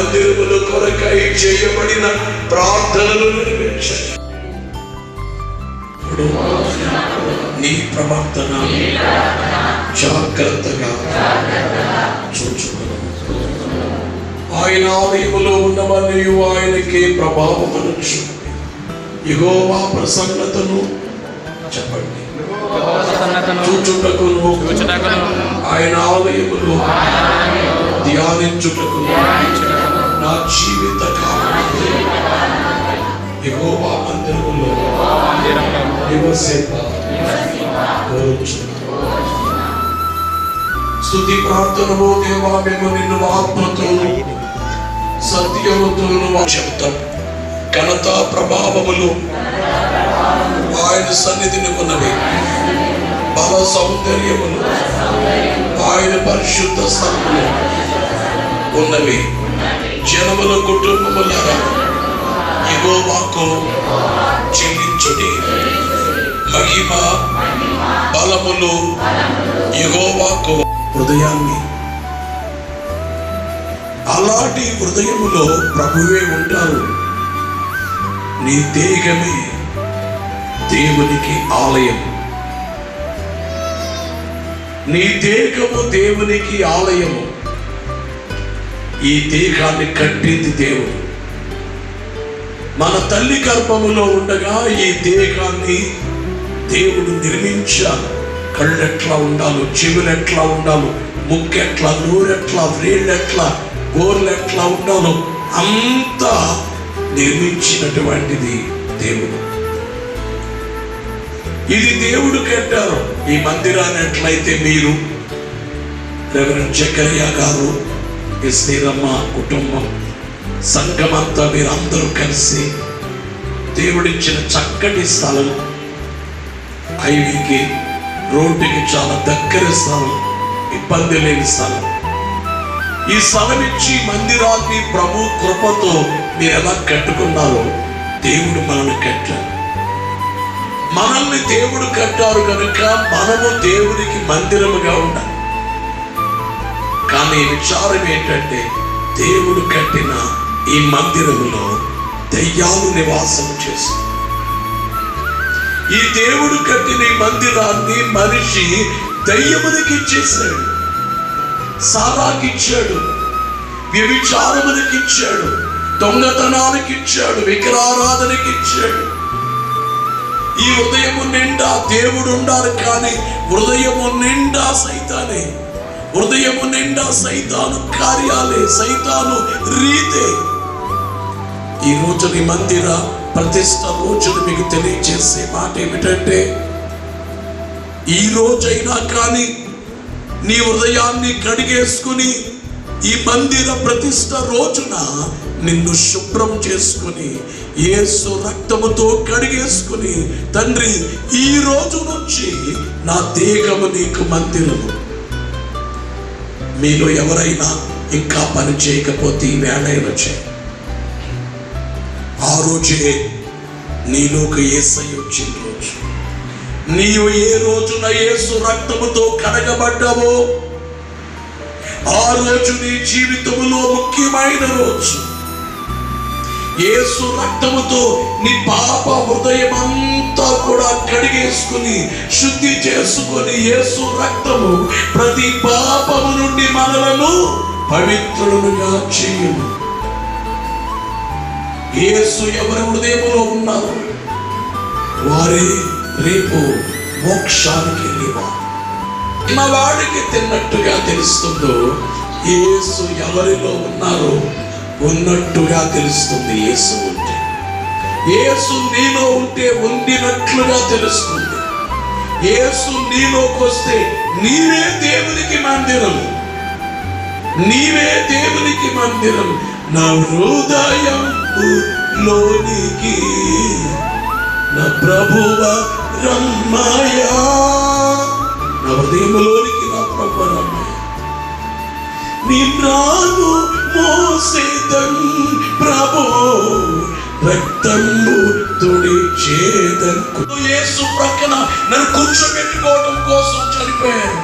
మందిరముల కొరకై చేయబడిన ప్రార్థనలు నెరవేర్చండి. నీ ప్రవర్తన జాగ్రత్తగా చూచుకును. ఆయన ఆలయములో ఉన్నవన్నీ ఆయనకే ప్రభావమనొచ్చు. యెహోవా ప్రసన్నతను చెప్పండి చూచుటకును, ఆయన ఆలయములో ధ్యానించుటకు నా జీవిత కాలం యెహోవా మందిరములో నివసింప స్తుతి ప్రార్థనలో దేవా మేము నిన్ను ఆత్మతోను సత్యముతోను చెప్తాం. ఘనత ప్రభావములు ఆయన సన్నిధిని ఉన్నవి. బల సౌందర్యములు ఆయన పరిశుద్ధ స్థలములు ఉన్నవి. జనముల కుటుంబములారా యెహోవాకు చెల్లించుడి. మహిమ బలములు యెహోవాకు. హృదయాన్ని అలాంటి హృదయములో ప్రభువే ఉంటారు. నీ దేహమే దేవునికి ఆలయం. నీ దేహము దేవునికి ఆలయము. ఈ దేహాన్ని కట్టింది దేవుడు. మన తల్లి గర్భములో ఉండగా ఈ దేహాన్ని దేవుడు నిర్మించాడు. కళ్ళెట్లా ఉండాలో, చెవులెట్లా ఉండాలో, ముక్కెట్లా, నోరెట్లా, వ్రేళ్ళెట్లా, గోర్లెట్లా ఉండాలో అంతా నిర్మించినటువంటిది దేవుడు. ఇది దేవుడు కట్టారు. ఈ మందిరాన్ని ఎట్లయితే మీరు రెవరెండ్ జకరియా గారు, ఎస్తేరమ్మ కుటుంబం, సంఘమంతా మీరందరూ కలిసి దేవుడిచ్చిన చక్కటి స్థలం, హైవేకి రోడ్డుకి చాలా దగ్గర స్థలం, ఇబ్బంది లేని స్థలం. ఈ స్థలం ఇచ్చి మందిరాన్ని ప్రభు కృపతో మీరు ఎలా కట్టుకున్నారో దేవుడు మనల్ని కట్టారు. మనల్ని దేవుడు కట్టారు కనుక మనము దేవునికి మందిరముగా ఉండాలి. కానీ విచారం ఏంటంటే దేవుడు కట్టిన ఈ మందిరములో దయ్యాలు నివాసం చేస్తారు. ఈ దేవుడు కట్టిన ఈ మందిరాన్ని మనిషి దయ్యమునికి ఇచ్చేసాడు. సారాకి ఇచ్చాడు, వ్యభిచారమునికి ఇచ్చాడు, దొంగతనానికి ఇచ్చాడు, విగ్రహారాధనకి ఇచ్చాడు. ఈ హృదయము నిండా దేవుడు ఉండాలి, కానీ హృదయము నిండా సైతానే. హృదయము నిండా సైతాను కార్యాలే, సైతాను రీతే. ఈ రోజు నీ మందిర ప్రతిష్ట రోజును మీకు తెలియజేసే మాట ఏమిటంటే, ఈ రోజైనా కానీ నీ హృదయాన్ని కడిగేసుకుని ఈ మందిర ప్రతిష్ట రోజున నిన్ను శుభ్రం చేసుకుని యేసు రక్తముతో కడిగేసుకుని, తండ్రి ఈ రోజు నుంచి నా దేహము నీకు మందిరము. మీలో ఎవరైనా ఇంకా పని చేయకపోతే ఈ వేళ చేయి. ఆ రోజే నీలోకి యేసయ్య వచ్చిన రోజు. నీవు ఏ రోజున యేసు రక్తముతో కడగబడ్డావో ఆ రోజు నీ జీవితములో ముఖ్యమైన రోజు. యేసు రక్తముతో నీ పాప హృదయం అంతా కూడా కడిగేసుకుని శుద్ధి చేసుకుని, యేసు రక్తము ప్రతి పాపము నుండి మనలను పవిత్రులుగా చేయును. యేసు ఎవరి హృదయములో ఉన్నారు వారే రేపు మోక్షానికి వెళ్ళేవారు. వాడికి తిన్నట్టుగా తెలుస్తుందో యేసు ఎవరిలో ఉన్నారో ఉన్నట్టుగా తెలుస్తుంది. యేసు ఉంటే, యేసు నీలో ఉంటే ఉండినట్లుగా తెలుస్తుంది. యేసు నీలోకి వస్తే నీవే దేవునికి మందిరం, నీవే దేవునికి మందిరం. నా హృదయం లోనికి నా ప్రభువ రమ్మయ్యా, నా హృదయంలోనికి నా ప్రభువ రమ్మయ్యా. నిన్ను మోసేదం ప్రభు రక్తము తుడిచేదం. యేసు ప్రక్కన నన్ను కూర్చోబెట్టుకోవడం కోసం చనిపోయాను.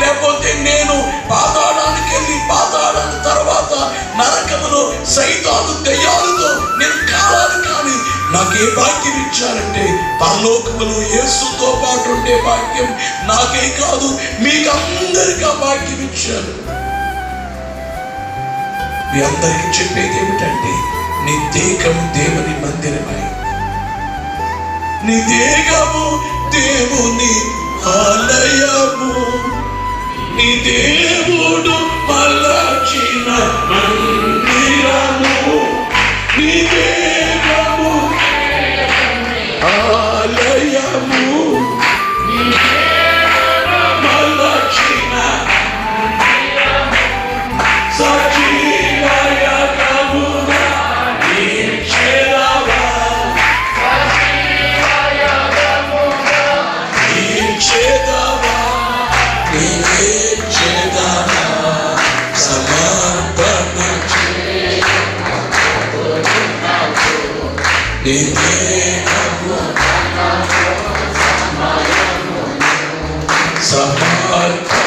లేకపోతే నేను పాతాళానికి వెళ్ళి పాతాళం తర్వాత నరకములో సైతాను దయ్యాలతో నేను కాలాను. కానీ నాకే భాగ్యం ఇచ్చారంటే పరలోకములో యేసుతో పాటు ఉండే భాగ్యం నాకే కాదు, మీకు అందరికీ ఆ భాగ్యం ఇచ్చారు. మీ అందరికీ చెప్పేది ఏమిటంటే, నీ దేహము దేవుని మందిరమై, నీ దేహము దేవుని ఆలయము, నీ దేవుడు మలచిన మందిరము, నీ దేహము ఆలయము, మలచిన సజీవయగముగా నీచేదవా, నీచేదవా, నీచేదవా, సమర్పణ నీ దేహము సమర్పణ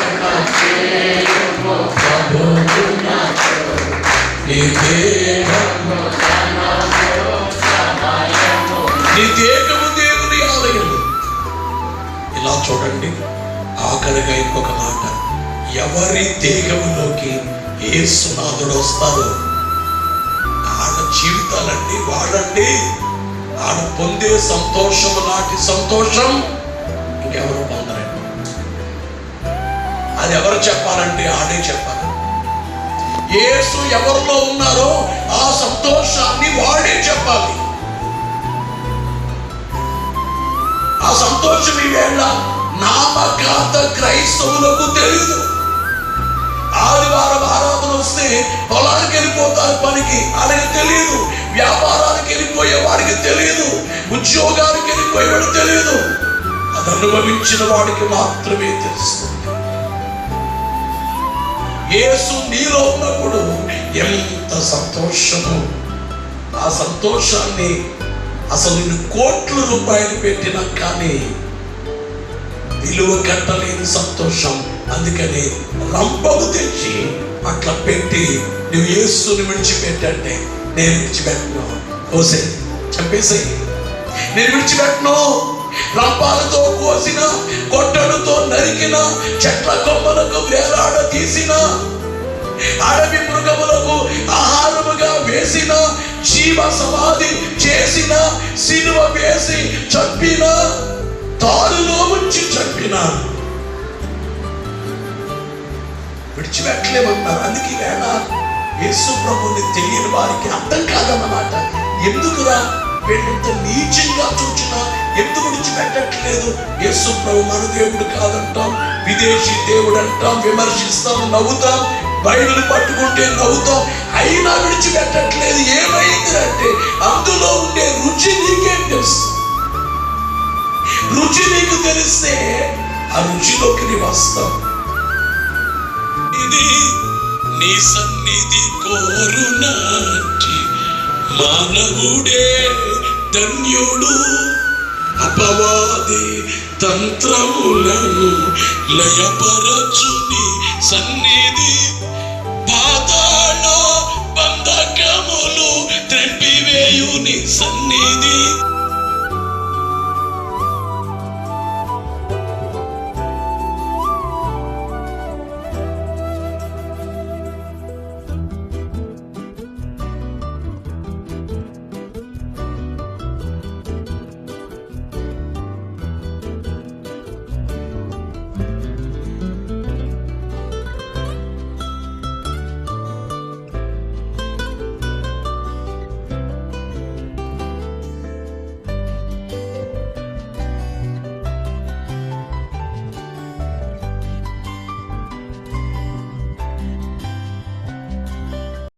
నీ దేహము దేవుని ఆలయము. ఇలా చూడండి, ఆఖరిగా ఇంకొక మాట, ఎవరి దేహములోకి యేసునాథుడు వస్తారో ఆడ జీవితాలండి, వాడండి, ఆడ పొందే సంతోషము నాటి సంతోషం ఇంకెవరు పొందరండి. అది ఎవరు చెప్పాలంటే ఆడే చెప్పాలి. యేసు ఎవరిలో ఉన్నారో ఆ సంతోషాన్ని వాడే చెప్పాలి. ఆ సంతోషం ఈవేళ నామకాత క్రైస్తవులకు తెలియదు. ఆదివారం ఆరాధన వస్తే పొలానికి వెళ్ళిపోతారు పనికి, వాళ్ళకి తెలియదు. వ్యాపారానికి వెళ్ళిపోయే వాడికి తెలియదు. ఉద్యోగానికి వెళ్ళిపోయేవాడు తెలియదు. అది అనుభవించిన వాడికి మాత్రమే తెలుస్తుంది. యేసు నీలో ఉన్నప్పుడు ఎంత సంతోషము! ఆ సంతోషాన్ని అసలు నేను కోట్ల రూపాయలు పెట్టినా కానీ విలువ కట్టలేని సంతోషం. అందుకని రంపము తెచ్చి అట్లా పెట్టి నువ్వు యేసుని విడిచిపెట్టంటే, నేను విడిచిపెట్టను, కోసే చంపేసి నేను విడిచిపెట్టను. రంపాలతో కోసిన, కొట్టడుతో నరికిన, చెట్ల కొమ్మలకు వేలాడ తీసిన, అడవి మృగములకు ఆహారముగా వేసిన, జీవ సమాధి చేసిన, సిలువ వేసి చంపిన, తాడులో ఉంచి చంపిన విడిచిపెట్టలేమన్నారు. అందుకే వేళ యేసు ప్రభువుని తెలియని వారికి అర్థం కాదన్నమాట. ఎందుకురా వీళ్ళంత నీచంగా చూచినా ఎందుకు విడిచిపెట్టట్లేదు? యేసు ప్రభు మన దేవుడు కాదంటాం, విదేశీ దేవుడు అంటాం, విమర్శిస్తాం, నవ్వుతాం, బైబిల్ పట్టుకుంటే నవ్వుతాం, అయినా విడిచిపెట్టట్లేదు. ఏమైంది అంటే అందులో ఉండే రుచి నీకేం తెలుసు? రుచి నీకు తెలిస్తే ఆ రుచిలోకి నీ వస్తాం. ఇది నీ సన్నిధి కోరునాటి మానవుడే ధన్యుడు, అపవాది తంత్రములను లయపరచుని సన్నిధి, పాతాళ బంధకములు త్రెంపివేయుని సన్నిధి.